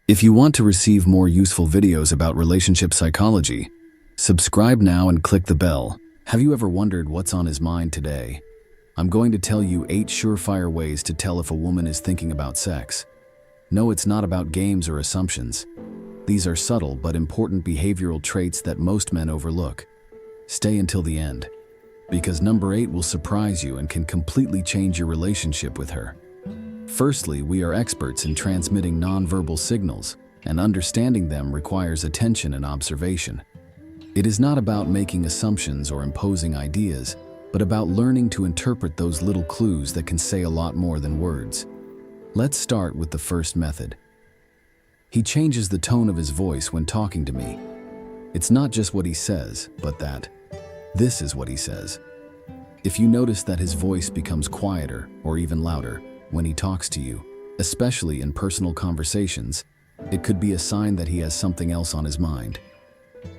If you want to receive more useful videos about relationship psychology, subscribe now and click the bell. Have you ever wondered what's on his mind today? I'm going to tell you 8 surefire ways to tell if a woman is thinking about sex. No, it's not about games or assumptions. These are subtle but important behavioral traits that most men overlook. Stay until the end, because number 8 will surprise you and can completely change your relationship with her. Firstly, we are experts in transmitting nonverbal signals, and understanding them requires attention and observation. It is not about making assumptions or imposing ideas, but about learning to interpret those little clues that can say a lot more than words. Let's start with the first method. He changes the tone of his voice when talking to me. It's not just what he says, but that this is what he says. If you notice that his voice becomes quieter or even louder when he talks to you, especially in personal conversations, it could be a sign that he has something else on his mind.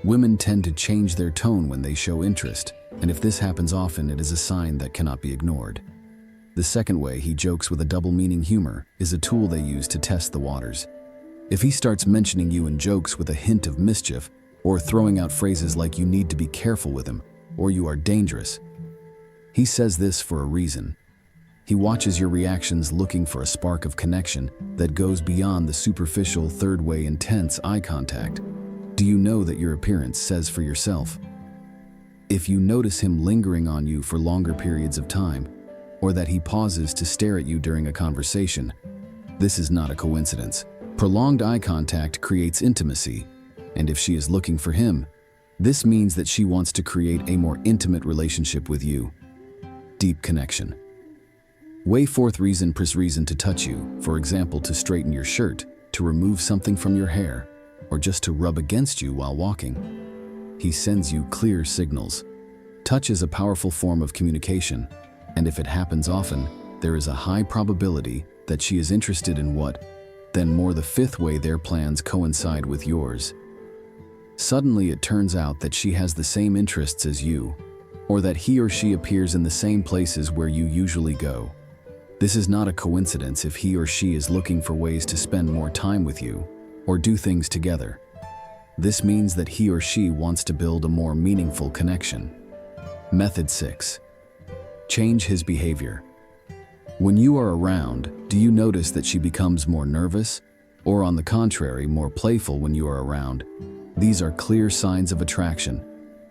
Women tend to change their tone when they show interest, and if this happens often, it is a sign that cannot be ignored. The second way he jokes with a double-meaning humor is a tool they use to test the waters. If he starts mentioning you in jokes with a hint of mischief, or throwing out phrases like "you need to be careful with him," or "you are dangerous," he says this for a reason. He watches your reactions, looking for a spark of connection that goes beyond the superficial third-way intense eye contact. Do you know that your appearance says for yourself? If you notice him lingering on you for longer periods of time, or that he pauses to stare at you during a conversation, this is not a coincidence. Prolonged eye contact creates intimacy, and if she is looking for him, this means that she wants to create a more intimate relationship with you. Deep connection. Fourth reason to touch you, for example, to straighten your shirt, to remove something from your hair, or just to rub against you while walking. He sends you clear signals. Touch is a powerful form of communication, and if it happens often, there is a high probability that she is interested in what, then more. The fifth way, their plans coincide with yours. Suddenly it turns out that she has the same interests as you, or that he or she appears in the same places where you usually go. This is not a coincidence if he or she is looking for ways to spend more time with you, or do things together. This means that he or she wants to build a more meaningful connection. Method 6. Change his behavior. When you are around, do you notice that she becomes more nervous, or on the contrary, more playful when you are around? These are clear signs of attraction.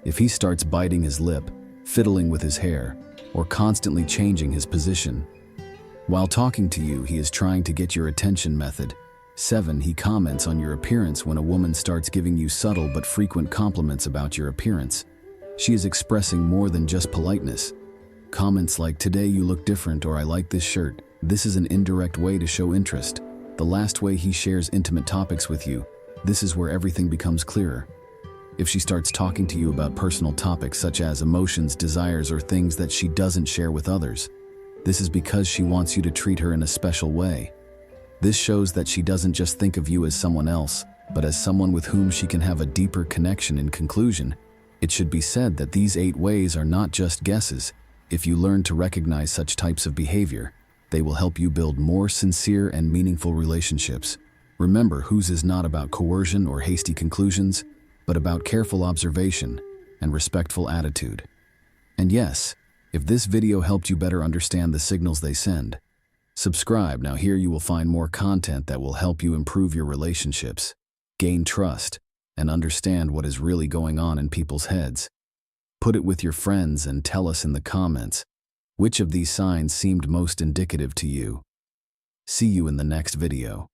If he starts biting his lip, fiddling with his hair, or constantly changing his position while talking to you, he is trying to get your attention. Method 7. He comments on your appearance. When a woman starts giving you subtle but frequent compliments about your appearance, she is expressing more than just politeness. Comments like "today you look different" or "I like this shirt." This is an indirect way to show interest. The last way, he shares intimate topics with you. This is where everything becomes clearer. If she starts talking to you about personal topics such as emotions, desires, or things that she doesn't share with others, this is because she wants you to treat her in a special way. This shows that she doesn't just think of you as someone else, but as someone with whom she can have a deeper connection. In conclusion, it should be said that these 8 ways are not just guesses. If you learn to recognize such types of behavior, they will help you build more sincere and meaningful relationships. Remember, whose is not about coercion or hasty conclusions, but about careful observation and respectful attitude. And yes, if this video helped you better understand the signals they send, subscribe now. Here you will find more content that will help you improve your relationships, gain trust, and understand what is really going on in people's heads. Put it with your friends and tell us in the comments which of these signs seemed most indicative to you. See you in the next video.